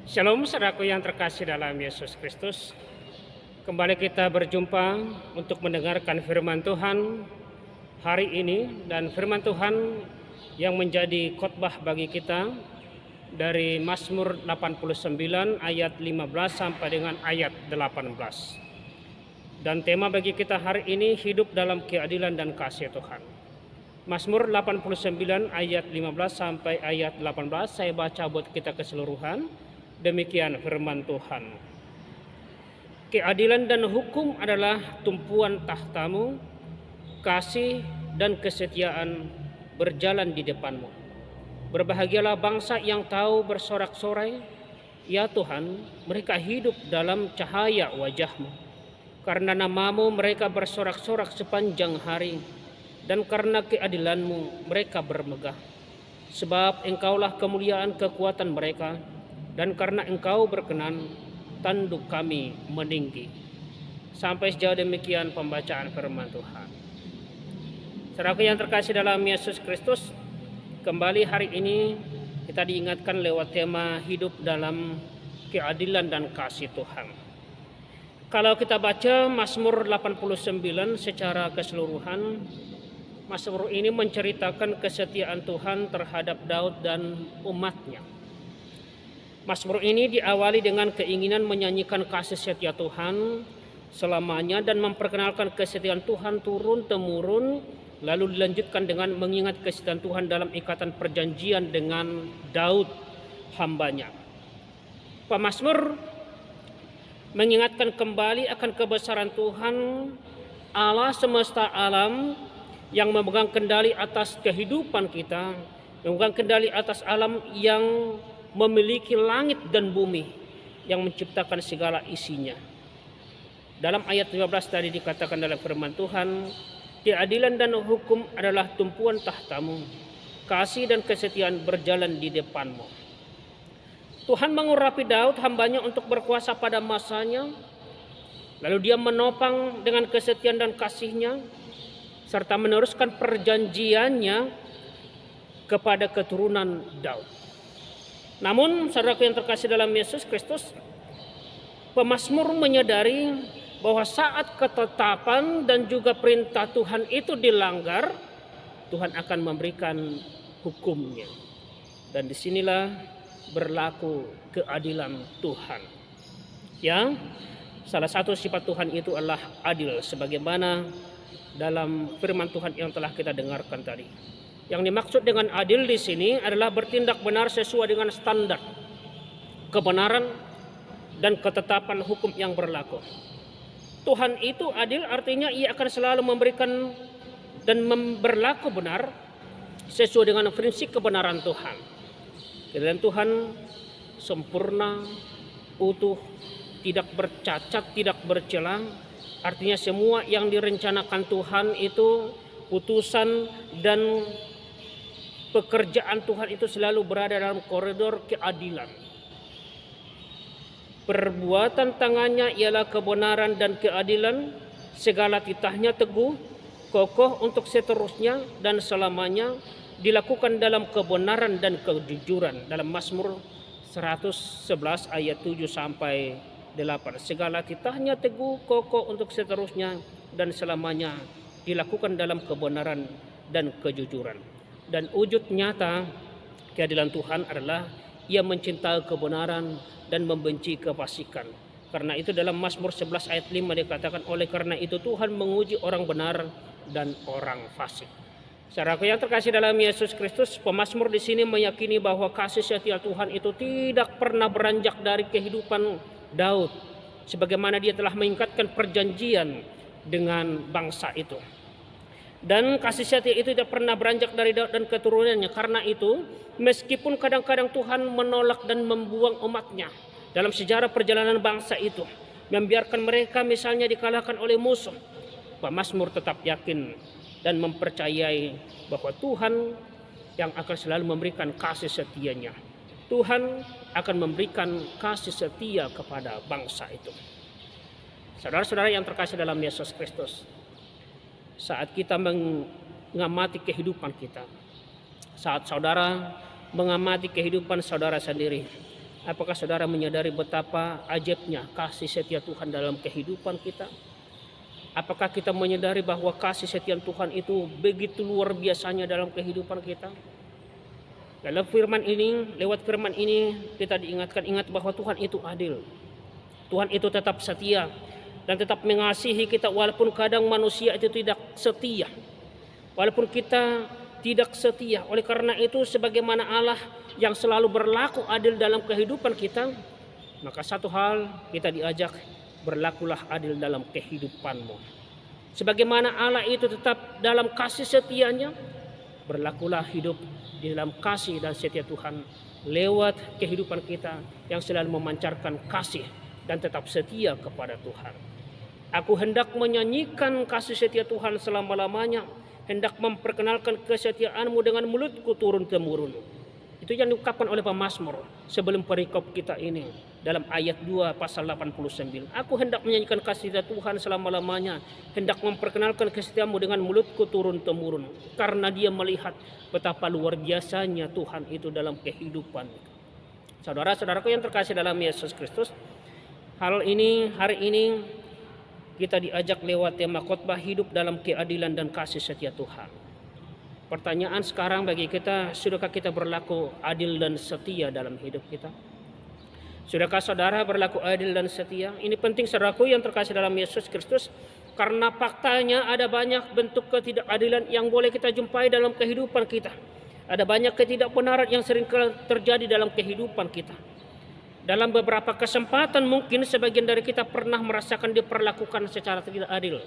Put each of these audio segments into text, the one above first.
Shalom saudaraku yang terkasih dalam Yesus Kristus. Kembali kita berjumpa untuk mendengarkan firman Tuhan hari ini, dan firman Tuhan yang menjadi khotbah bagi kita dari Mazmur 89 ayat 15 sampai dengan ayat 18. Dan tema bagi kita hari ini, hidup dalam keadilan dan kasih Tuhan. Mazmur 89 ayat 15 sampai ayat 18 saya baca buat kita keseluruhan. Demikian firman Tuhan. Keadilan dan hukum adalah tumpuan tahtamu, kasih dan kesetiaan berjalan di depanmu. Berbahagialah bangsa yang tahu bersorak-sorai, ya Tuhan, mereka hidup dalam cahaya wajah-Mu. Karena namamu mereka bersorak-sorak sepanjang hari, dan karena keadilan-Mu mereka bermegah. Sebab Engkaulah kemuliaan kekuatan mereka, dan karena Engkau berkenan, tanduk kami meninggi. Sampai sejauh demikian pembacaan firman Tuhan. Saudaraku yang terkasih dalam Yesus Kristus, kembali hari ini kita diingatkan lewat tema hidup dalam keadilan dan kasih Tuhan. Kalau kita baca Mazmur 89 secara keseluruhan, Mazmur ini menceritakan kesetiaan Tuhan terhadap Daud dan umatnya. Mazmur ini diawali dengan keinginan menyanyikan kasih setia Tuhan selamanya dan memperkenalkan kesetiaan Tuhan turun-temurun, lalu dilanjutkan dengan mengingat kesetiaan Tuhan dalam ikatan perjanjian dengan Daud hambanya. Pemazmur mengingatkan kembali akan kebesaran Tuhan, Allah semesta alam yang memegang kendali atas kehidupan kita, yang memegang kendali atas alam yang memiliki langit dan bumi, yang menciptakan segala isinya. Dalam ayat 15 tadi dikatakan dalam firman Tuhan, keadilan dan hukum adalah tumpuan tahtamu, kasih dan kesetiaan berjalan di depanmu. Tuhan mengurapi Daud hambanya untuk berkuasa pada masanya, lalu dia menopang dengan kesetiaan dan kasihnya, serta meneruskan perjanjiannya kepada keturunan Daud. Namun saudaraku yang terkasih dalam Yesus Kristus, pemazmur menyadari bahwa saat ketetapan dan juga perintah Tuhan itu dilanggar, Tuhan akan memberikan hukumnya. Dan disinilah berlaku keadilan Tuhan. Ya, salah satu sifat Tuhan itu adalah adil, sebagaimana dalam firman Tuhan yang telah kita dengarkan tadi. Yang dimaksud dengan adil di sini adalah bertindak benar sesuai dengan standar kebenaran dan ketetapan hukum yang berlaku. Tuhan itu adil, artinya ia akan selalu memberikan dan berlaku benar sesuai dengan prinsip kebenaran Tuhan. Keadilan Tuhan sempurna, utuh, tidak bercacat, tidak bercela. Artinya semua yang direncanakan Tuhan itu, putusan dan pekerjaan Tuhan itu selalu berada dalam koridor keadilan. Perbuatan tangannya ialah kebenaran dan keadilan, segala titahnya teguh, kokoh untuk seterusnya dan selamanya, dilakukan dalam kebenaran dan kejujuran. Dalam Mazmur 111 ayat 7 sampai 8. Segala titahnya teguh, kokoh untuk seterusnya dan selamanya, dilakukan dalam kebenaran dan kejujuran. Dan wujud nyata keadilan Tuhan adalah ia mencintai kebenaran dan membenci kefasikan. Karena itu dalam Mazmur 11 ayat 5 dikatakan, oleh karena itu Tuhan menguji orang benar dan orang fasik. Saudaraku yang terkasih dalam Yesus Kristus, pemazmur di sini meyakini bahwa kasih setia Tuhan itu tidak pernah beranjak dari kehidupan Daud, sebagaimana dia telah meningkatkan perjanjian dengan bangsa itu. Dan kasih setia itu tidak pernah beranjak dari Daud dan keturunannya. Karena itu, meskipun kadang-kadang Tuhan menolak dan membuang umatnya dalam sejarah perjalanan bangsa itu, membiarkan mereka misalnya dikalahkan oleh musuh, pemazmur tetap yakin dan mempercayai bahwa Tuhan yang akan selalu memberikan kasih setianya. Tuhan akan memberikan kasih setia kepada bangsa itu. Saudara-saudara yang terkasih dalam Yesus Kristus, saat kita mengamati kehidupan kita, saat saudara mengamati kehidupan saudara sendiri, Apakah saudara menyadari betapa ajaibnya kasih setia Tuhan dalam kehidupan kita? Apakah kita menyadari bahwa kasih setia Tuhan itu begitu luar biasanya dalam kehidupan kita? Dalam firman ini, lewat firman ini kita ingat bahwa Tuhan itu adil. Tuhan itu tetap setia dan tetap mengasihi kita walaupun kadang manusia itu tidak setia. Walaupun kita tidak setia. Oleh karena itu, sebagaimana Allah yang selalu berlaku adil dalam kehidupan kita, maka satu hal kita diajak, berlakulah adil dalam kehidupanmu. Sebagaimana Allah itu tetap dalam kasih setianya, berlakulah hidup di dalam kasih dan setia Tuhan lewat kehidupan kita yang selalu memancarkan kasih dan tetap setia kepada Tuhan. Aku hendak menyanyikan kasih setia Tuhan selama-lamanya, hendak memperkenalkan kesetiaanmu dengan mulutku turun-temurun. Itu yang diungkapkan oleh pemazmur sebelum perikop kita ini dalam ayat 2 pasal 89. Aku hendak menyanyikan kasih setia Tuhan selama-lamanya, hendak memperkenalkan kesetiaanmu dengan mulutku turun-temurun. Karena dia melihat betapa luar biasanya Tuhan itu dalam kehidupan. Saudara-saudaraku yang terkasih dalam Yesus Kristus, hari ini kita diajak lewat tema khotbah hidup dalam keadilan dan kasih setia Tuhan. Pertanyaan sekarang bagi kita, sudahkah kita berlaku adil dan setia dalam hidup kita? Sudahkah saudara berlaku adil dan setia? Ini penting saudaraku yang terkasih dalam Yesus Kristus, karena faktanya ada banyak bentuk ketidakadilan yang boleh kita jumpai dalam kehidupan kita. Ada banyak ketidakbenaran yang sering terjadi dalam kehidupan kita. Dalam beberapa kesempatan mungkin sebagian dari kita pernah merasakan diperlakukan secara tidak adil.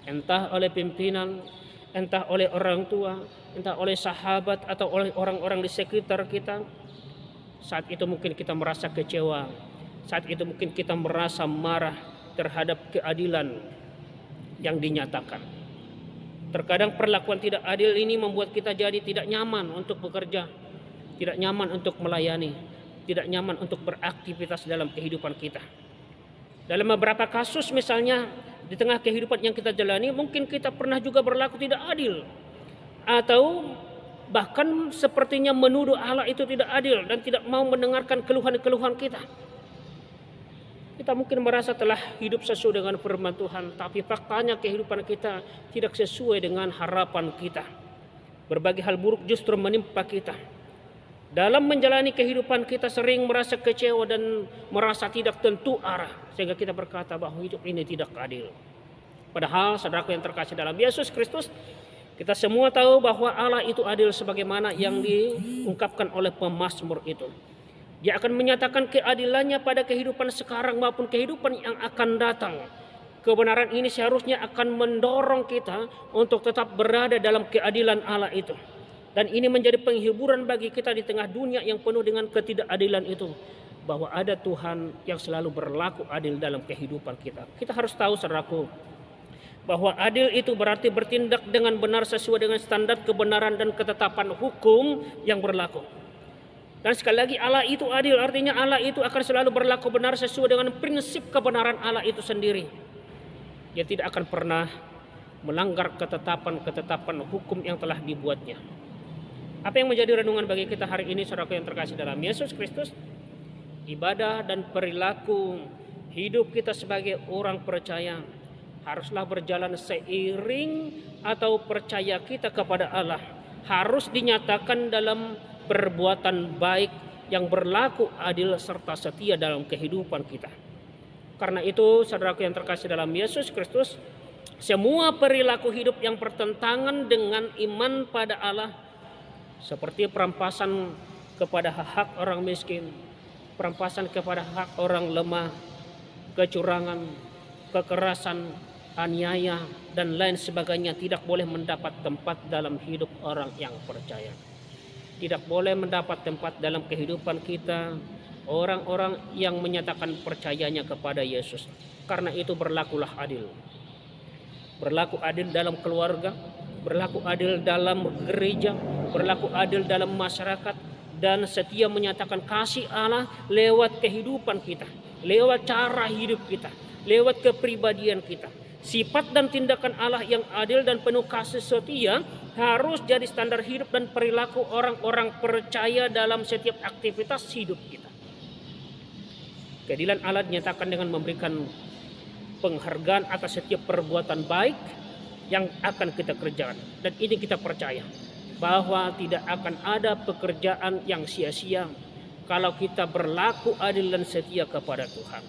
Entah oleh pimpinan, entah oleh orang tua, entah oleh sahabat atau oleh orang-orang di sekitar kita. Saat itu mungkin kita merasa kecewa. Saat itu mungkin kita merasa marah terhadap keadilan yang dinyatakan. Terkadang perlakuan tidak adil ini membuat kita jadi tidak nyaman untuk bekerja, tidak nyaman untuk melayani, tidak nyaman untuk beraktivitas dalam kehidupan kita. Dalam beberapa kasus misalnya di tengah kehidupan yang kita jalani, mungkin kita pernah juga berlaku tidak adil, atau bahkan sepertinya menuduh Allah itu tidak adil dan tidak mau mendengarkan keluhan-keluhan kita. Kita mungkin merasa telah hidup sesuai dengan firman Tuhan, tapi faktanya kehidupan kita tidak sesuai dengan harapan kita. Berbagai hal buruk justru menimpa kita. Dalam menjalani kehidupan kita sering merasa kecewa dan merasa tidak tentu arah, sehingga kita berkata bahwa hidup ini tidak adil. Padahal saudaraku yang terkasih dalam Yesus Kristus, kita semua tahu bahwa Allah itu adil sebagaimana yang diungkapkan oleh pemazmur itu. Dia akan menyatakan keadilannya pada kehidupan sekarang maupun kehidupan yang akan datang. Kebenaran ini seharusnya akan mendorong kita untuk tetap berada dalam keadilan Allah itu. Dan ini menjadi penghiburan bagi kita di tengah dunia yang penuh dengan ketidakadilan itu, bahwa ada Tuhan yang selalu berlaku adil dalam kehidupan kita. Kita harus tahu saudaraku, bahwa adil itu berarti bertindak dengan benar sesuai dengan standar kebenaran dan ketetapan hukum yang berlaku. Dan sekali lagi, Allah itu adil, artinya Allah itu akan selalu berlaku benar sesuai dengan prinsip kebenaran Allah itu sendiri. Dia tidak akan pernah melanggar ketetapan hukum yang telah dibuatnya. Apa yang menjadi renungan bagi kita hari ini saudaraku yang terkasih dalam Yesus Kristus? Ibadah dan perilaku hidup kita sebagai orang percaya haruslah berjalan seiring atau percaya kita kepada Allah harus dinyatakan dalam perbuatan baik yang berlaku adil serta setia dalam kehidupan kita. Karena itu saudaraku yang terkasih dalam Yesus Kristus, semua perilaku hidup yang bertentangan dengan iman pada Allah, seperti perampasan kepada hak orang miskin, perampasan kepada hak orang lemah, kecurangan, kekerasan, aniaya, dan lain sebagainya tidak boleh mendapat tempat dalam hidup orang yang percaya. Tidak boleh mendapat tempat dalam kehidupan kita orang-orang yang menyatakan percayanya kepada Yesus. Karena itu berlakulah adil. Berlaku adil dalam keluarga, berlaku adil dalam gereja, berlaku adil dalam masyarakat, dan setia menyatakan kasih Allah lewat kehidupan kita, lewat cara hidup kita, lewat kepribadian kita. Sifat dan tindakan Allah yang adil dan penuh kasih setia harus jadi standar hidup dan perilaku orang-orang percaya dalam setiap aktivitas hidup kita. Keadilan Allah dinyatakan dengan memberikan penghargaan atas setiap perbuatan baik yang akan kita kerjakan. Dan ini kita percaya bahwa tidak akan ada pekerjaan yang sia-sia kalau kita berlaku adil dan setia kepada Tuhan.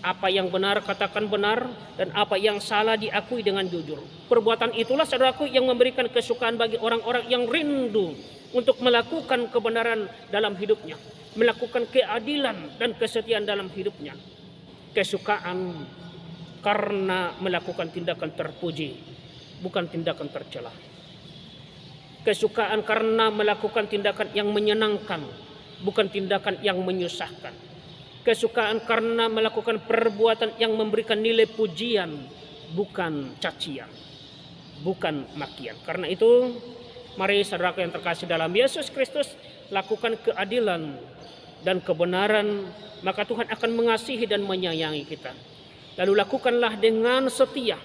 Apa yang benar katakan benar, dan apa yang salah diakui dengan jujur. Perbuatan itulah saudaraku yang memberikan kesukaan bagi orang-orang yang rindu untuk melakukan kebenaran dalam hidupnya, melakukan keadilan dan kesetiaan dalam hidupnya. Kesukaan karena melakukan tindakan terpuji, bukan tindakan tercela. Kesukaan karena melakukan tindakan yang menyenangkan, bukan tindakan yang menyusahkan. Kesukaan karena melakukan perbuatan yang memberikan nilai pujian, bukan cacian, bukan makian. Karena itu, mari saudaraku yang terkasih dalam Yesus Kristus, lakukan keadilan dan kebenaran, maka Tuhan akan mengasihi dan menyayangi kita. Lalu lakukanlah dengan setia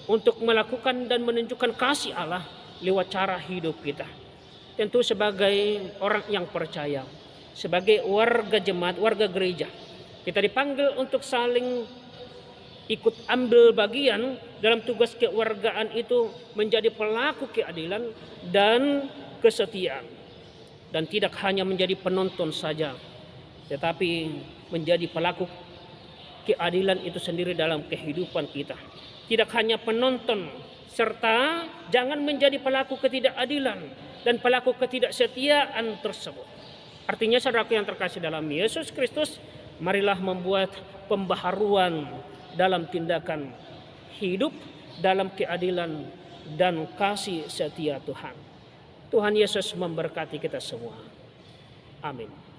untuk melakukan dan menunjukkan kasih Allah lewat cara hidup kita. Tentu sebagai orang yang percaya, sebagai warga jemaat, warga gereja, kita dipanggil untuk saling ikut ambil bagian dalam tugas kewargaan itu, menjadi pelaku keadilan dan kesetiaan. Dan tidak hanya menjadi penonton saja, tetapi menjadi pelaku keadilan itu sendiri dalam kehidupan kita. Tidak hanya penonton, serta jangan menjadi pelaku ketidakadilan dan pelaku ketidaksetiaan tersebut. Artinya saudaraku yang terkasih dalam Yesus Kristus, marilah membuat pembaharuan dalam tindakan hidup dalam keadilan dan kasih setia Tuhan. Tuhan Yesus memberkati kita semua. Amin.